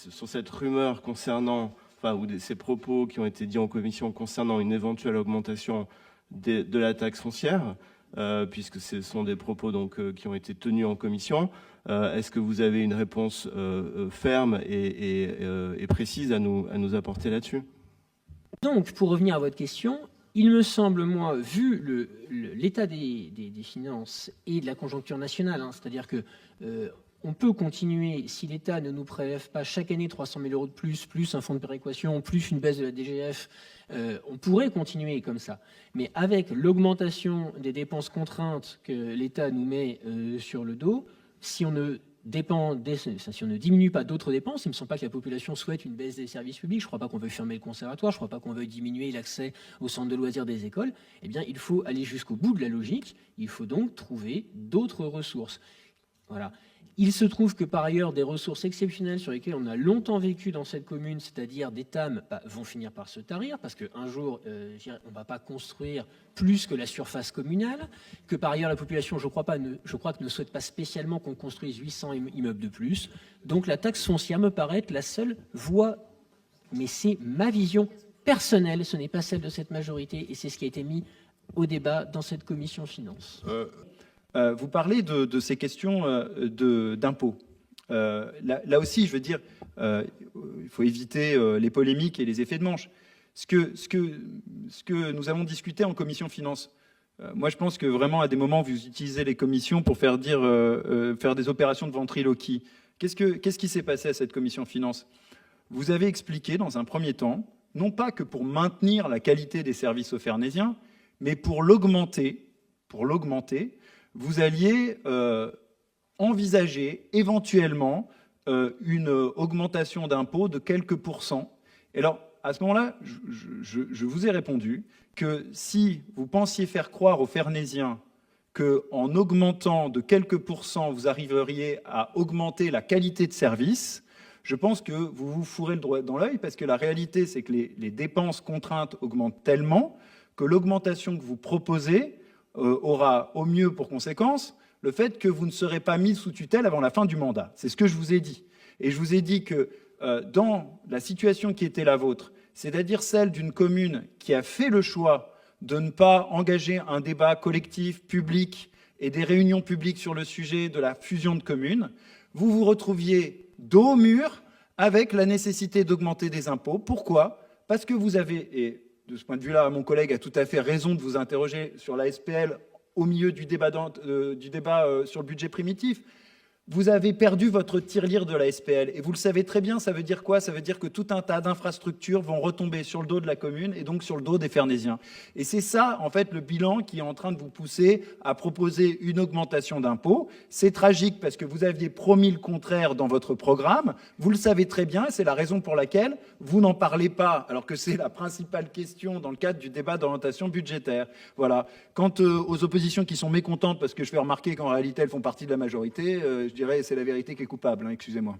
sur cette rumeur concernant, ou ces propos qui ont été dits en commission concernant une éventuelle augmentation de la taxe foncière, puisque ce sont des propos qui ont été tenus en commission. Est-ce que vous avez une réponse ferme et précise à nous apporter là-dessus? Donc, pour revenir à votre question, il me semble, moi, vu l'état des finances et de la conjoncture nationale, c'est-à-dire que on peut continuer, si l'État ne nous prélève pas chaque année 300 000 euros de plus un fonds de péréquation, plus une baisse de la DGF, on pourrait continuer comme ça. Mais avec l'augmentation des dépenses contraintes que l'État nous met sur le dos, si on ne diminue pas d'autres dépenses, il ne me semble pas que la population souhaite une baisse des services publics, je ne crois pas qu'on veuille fermer le conservatoire, je ne crois pas qu'on veuille diminuer l'accès aux centres de loisirs des écoles, eh bien il faut aller jusqu'au bout de la logique, il faut donc trouver d'autres ressources. Voilà. Il se trouve que par ailleurs, des ressources exceptionnelles sur lesquelles on a longtemps vécu dans cette commune, c'est-à-dire des TAM, vont finir par se tarir, parce qu'un jour, on ne va pas construire plus que la surface communale, que par ailleurs la population, je crois que ne souhaite pas spécialement qu'on construise 800 immeubles de plus. Donc la taxe foncière me paraît être la seule voie, mais c'est ma vision personnelle, ce n'est pas celle de cette majorité, et c'est ce qui a été mis au débat dans cette commission finances. Vous parlez de ces questions d'impôts. Là aussi, je veux dire, il faut éviter les polémiques et les effets de manche. Ce que nous avons discuté en commission finances, moi je pense que vraiment à des moments vous utilisez les commissions pour faire des opérations de ventriloquie. Qu'est-ce qui s'est passé à cette commission finances? Vous avez expliqué dans un premier temps, non pas que pour maintenir la qualité des services aux Fernésiens, mais pour l'augmenter, vous alliez envisager éventuellement une augmentation d'impôts de quelques pourcents. Et alors, à ce moment-là, je vous ai répondu que si vous pensiez faire croire aux Fernésiens qu'en augmentant de quelques pourcents, vous arriveriez à augmenter la qualité de service, je pense que vous vous fourrez le doigt dans l'œil, parce que la réalité, c'est que les dépenses contraintes augmentent tellement que l'augmentation que vous proposez aura au mieux pour conséquence le fait que vous ne serez pas mis sous tutelle avant la fin du mandat. C'est ce que je vous ai dit. Et je vous ai dit que dans la situation qui était la vôtre, c'est-à-dire celle d'une commune qui a fait le choix de ne pas engager un débat collectif, public et des réunions publiques sur le sujet de la fusion de communes, vous vous retrouviez dos au mur avec la nécessité d'augmenter des impôts. Pourquoi? Parce que vous avez, et de ce point de vue-là, mon collègue a tout à fait raison de vous interroger sur la SPL au milieu du débat sur le budget primitif. Vous avez perdu votre tirelire de la SPL. Et vous le savez très bien, ça veut dire quoi? Ça veut dire que tout un tas d'infrastructures vont retomber sur le dos de la commune et donc sur le dos des Fernésiens. Et c'est ça, en fait, le bilan qui est en train de vous pousser à proposer une augmentation d'impôts. C'est tragique parce que vous aviez promis le contraire dans votre programme. Vous le savez très bien et c'est la raison pour laquelle vous n'en parlez pas, alors que c'est la principale question dans le cadre du débat d'orientation budgétaire. Voilà. Quant aux oppositions qui sont mécontentes parce que je fais remarquer qu'en réalité elles font partie de la majorité, je dirais c'est la vérité qui est coupable, excusez-moi.